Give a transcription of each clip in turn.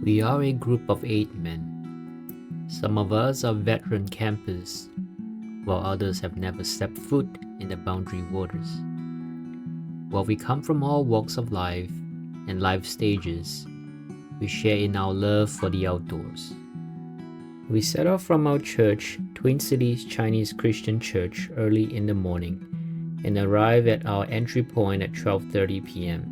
We are a group of 8 men. Some of us are veteran campers, while others have never stepped foot in the boundary waters. While we come from all walks of life and life stages, we share in our love for the outdoors. We set off from our church, Twin Cities Chinese Christian Church, early in the morning and arrive at our entry point at 12:30 p.m.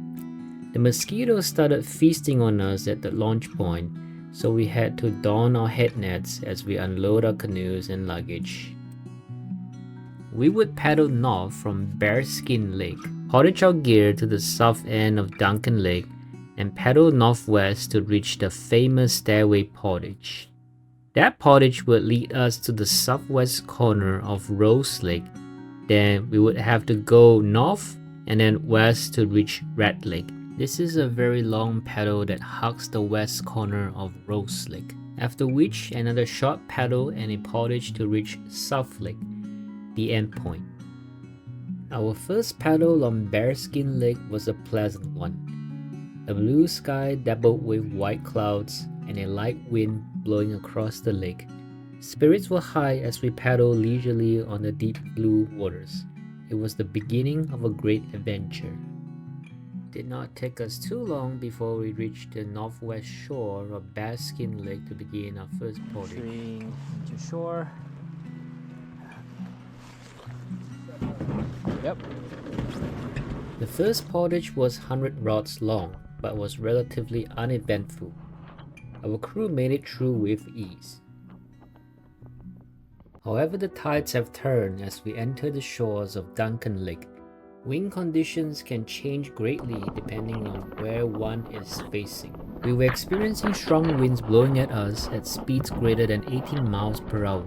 The mosquitoes started feasting on us at the launch point, so we had to don our head nets as we unload our canoes and luggage. We would paddle north from Bearskin Lake, portage our gear to the south end of Duncan Lake, and paddle northwest to reach the famous Stairway Portage. That portage would lead us to the southwest corner of Rose Lake. Then we would have to go north and then west to reach Red Lake. This is a very long paddle that hugs the west corner of Rose Lake, after which another short paddle and a portage to reach South Lake, the end point. Our first paddle on Bearskin Lake was a pleasant one. A blue sky dabbled with white clouds and a light wind blowing across the lake. Spirits were high as we paddled leisurely on the deep blue waters. It was the beginning of a great adventure. It did not take us too long before we reached the northwest shore of Bearskin Lake to begin our first portage. Entering into shore. Yep. The first portage was 100 rods long, but was relatively uneventful. Our crew made it through with ease. However, the tides have turned as we enter the shores of Duncan Lake. Wind conditions can change greatly depending on where one is facing. We were experiencing strong winds blowing at us at speeds greater than 18 miles per hour.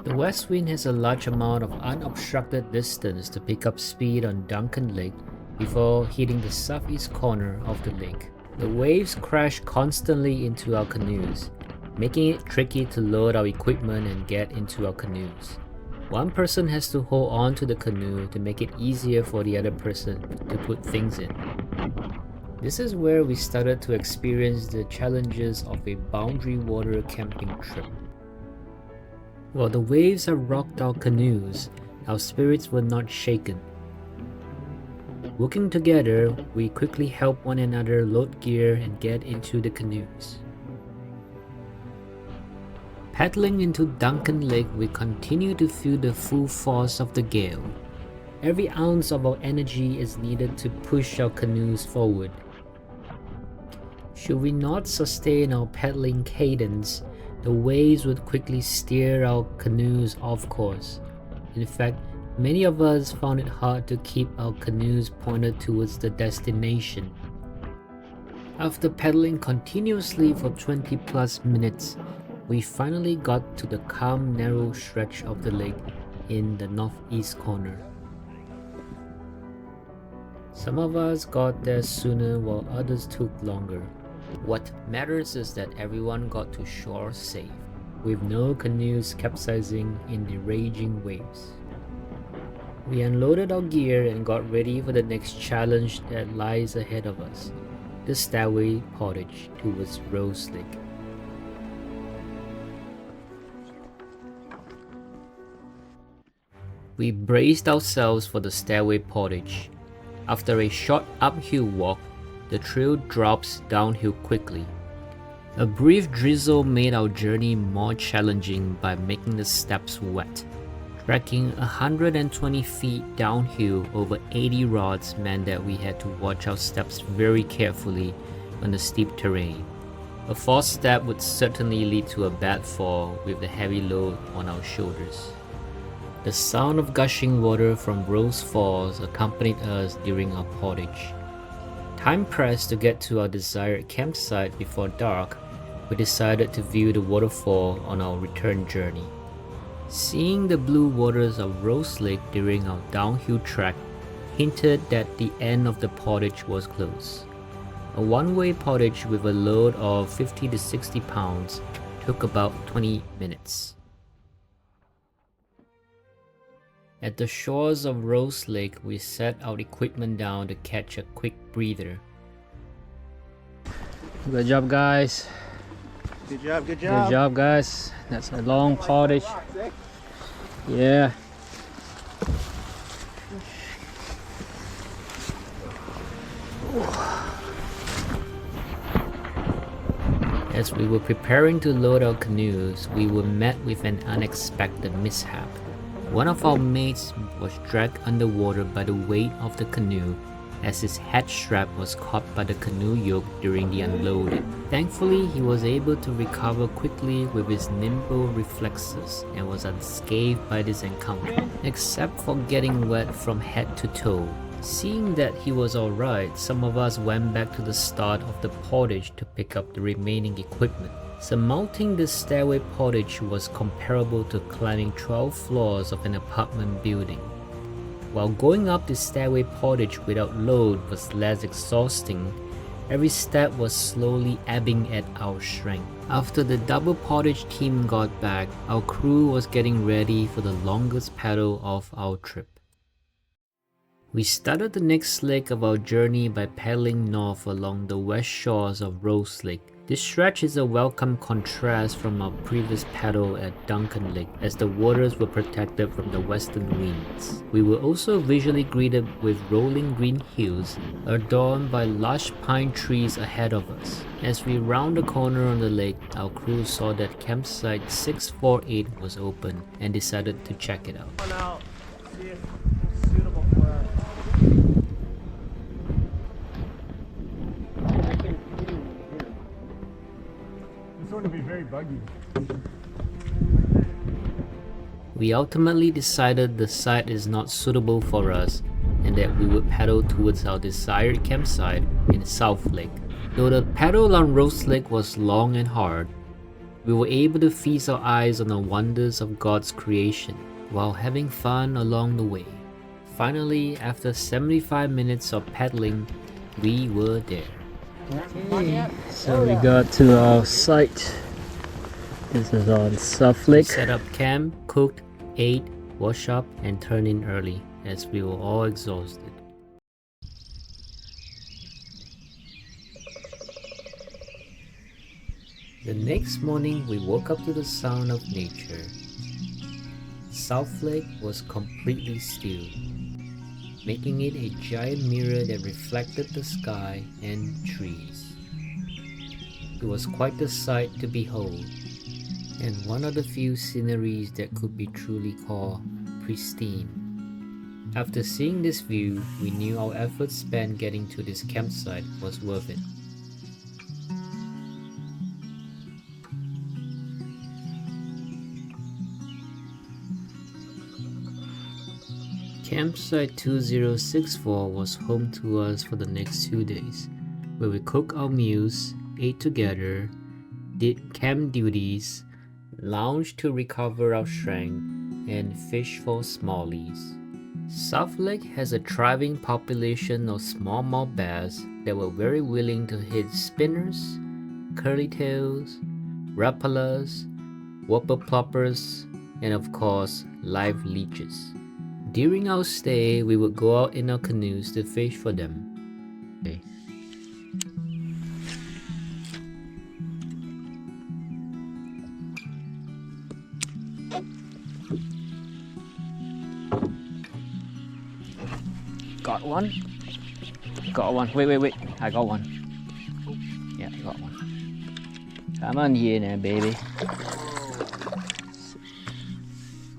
The west wind has a large amount of unobstructed distance to pick up speed on Duncan Lake before hitting the southeast corner of the lake. The waves crash constantly into our canoes, making it tricky to load our equipment and get into our canoes. One person has to hold on to the canoe to make it easier for the other person to put things in. This is where we started to experience the challenges of a boundary water camping trip. While the waves have rocked our canoes, our spirits were not shaken. Working together, we quickly help one another load gear and get into the canoes. Paddling into Duncan Lake, we continue to feel the full force of the gale. Every ounce of our energy is needed to push our canoes forward. Should we not sustain our paddling cadence, the waves would quickly steer our canoes off course. In fact, many of us found it hard to keep our canoes pointed towards the destination. After paddling continuously for 20 plus minutes, we finally got to the calm, narrow stretch of the lake in the northeast corner. Some of us got there sooner while others took longer. What matters is that everyone got to shore safe, with no canoes capsizing in the raging waves. We unloaded our gear and got ready for the next challenge that lies ahead of us, the Stairway Portage towards Rose Lake. We braced ourselves for the Stairway Portage. After a short uphill walk, the trail drops downhill quickly. A brief drizzle made our journey more challenging by making the steps wet. Trekking 120 feet downhill over 80 rods meant that we had to watch our steps very carefully on the steep terrain. A false step would certainly lead to a bad fall with the heavy load on our shoulders. The sound of gushing water from Rose Falls accompanied us during our portage. Time pressed to get to our desired campsite before dark. We decided to view the waterfall on our return journey. Seeing the blue waters of Rose Lake during our downhill trek hinted that the end of the portage was close. A one-way portage with a load of 50 to 60 pounds took about 20 minutes. At the shores of Rose Lake, we set our equipment down to catch a quick breather. Good job, guys. Good job, good Good job. job, guys. That's a long portage. Yeah. As we were preparing to load our canoes, we were met with an unexpected mishap. One of our mates was dragged underwater by the weight of the canoe as his head strap was caught by the canoe yoke during the unloading. Thankfully, he was able to recover quickly with his nimble reflexes and was unscathed by this encounter, except for getting wet from head to toe. Seeing that he was alright, some of us went back to the start of the portage to pick up the remaining equipment. Surmounting the stairway portage was comparable to climbing 12 floors of an apartment building. While going up the stairway portage without load was less exhausting, every step was slowly ebbing at our strength. After the double portage team got back, our crew was getting ready for the longest paddle of our trip. We started the next leg of our journey by paddling north along the west shores of Rose Lake. This stretch is a welcome contrast from our previous paddle at Duncan Lake, as the waters were protected from the western winds. We were also visually greeted with rolling green hills adorned by lush pine trees ahead of us. As we round the corner on the lake, our crew saw that campsite 648 was open and decided to check it out. Out, see if it's suitable for us. This one would be very buggy. We ultimately decided the site is not suitable for us and that we would paddle towards our desired campsite in South Lake. Though the paddle on Rose Lake was long and hard, we were able to feast our eyes on the wonders of God's creation while having fun along the way. Finally, after 75 minutes of paddling, we were there. Okay. So we got to our site. This is on South We Lake. set up camp, cooked, ate, washed up, and turned in early as we were all exhausted. The next morning, we woke up to the sound of nature. South Lake was completely still, making it a giant mirror that reflected the sky and trees. It was quite the sight to behold, and one of the few sceneries that could be truly called pristine. After seeing this view, we knew our efforts spent getting to this campsite was worth it. Campsite 2064 was home to us for the next 2 days, where we cooked our meals, ate together, did camp duties, lounged to recover our strength, and fished for smallies. South Lake has a thriving population of smallmouth bass that were very willing to hit spinners, curlytails, rapalas, whopper ploppers, and of course, live leeches. During our stay, we would go out in our canoes to fish for them. Got one. Got one. Wait. I got one. Yeah, I got one. Come on here now, baby.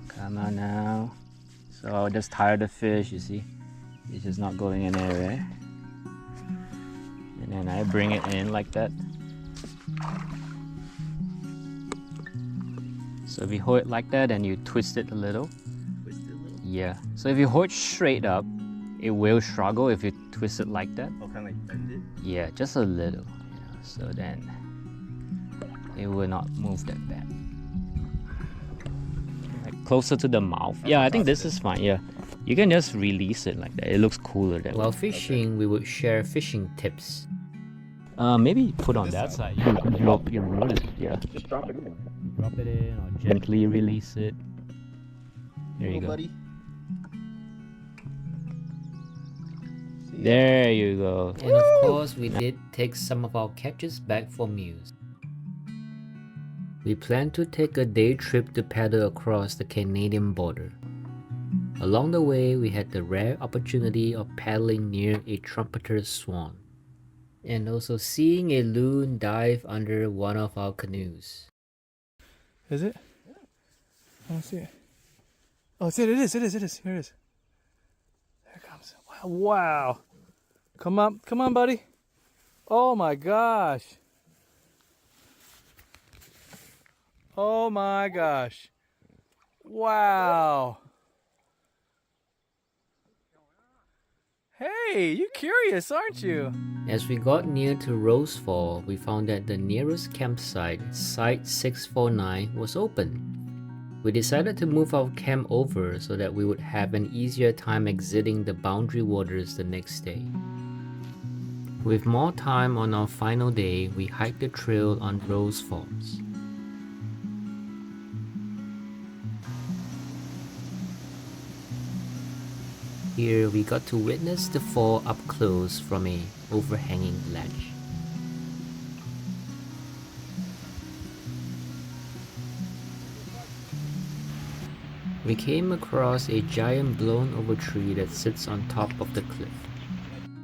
Come on now. So I'll just tire the fish, you see. It's just not going anywhere. And then I bring it in like that. So if you hold it like that and you twist it a little. Yeah. So if you hold it straight up, it will struggle if you twist it like that. I'll kind of like bend it. Yeah, just a little. Yeah, so then it will not move that bad. Like closer to the mouth. Yeah, I think this is fine. Yeah. You can just release it like that. It looks cooler that way. While fishing, we would share fishing tips. Maybe put on that side. You drop your rod. Yeah. Just drop it in. Drop it in or gently release it. There you go. Buddy. There you go. And of course, we did take some of our catches back for meals. We planned to take a day trip to paddle across the Canadian border. Along the way, we had the rare opportunity of paddling near a trumpeter swan, and also seeing a loon dive under one of our canoes. Is it? I don't see it. Oh, it's it. It is. Here it is. There it comes. Wow. Come on, buddy. Oh my gosh. Oh my gosh. Wow. Hey, you curious, aren't you? As we got near to Rose Fall, we found that the nearest campsite, Site 649, was open. We decided to move our camp over so that we would have an easier time exiting the boundary waters the next day. With more time on our final day, we hiked the trail on Rose Falls. Here we got to witness the fall up close from a overhanging ledge. We came across a giant blown over tree that sits on top of the cliff.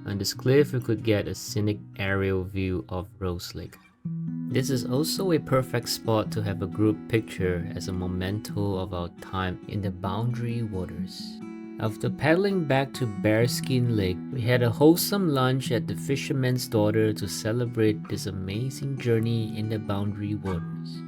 On this cliff we could get a scenic aerial view of Rose Lake. This is also a perfect spot to have a group picture as a memento of our time in the boundary waters. After paddling back to Bearskin Lake, we had a wholesome lunch at the Fisherman's Daughter to celebrate this amazing journey in the boundary waters.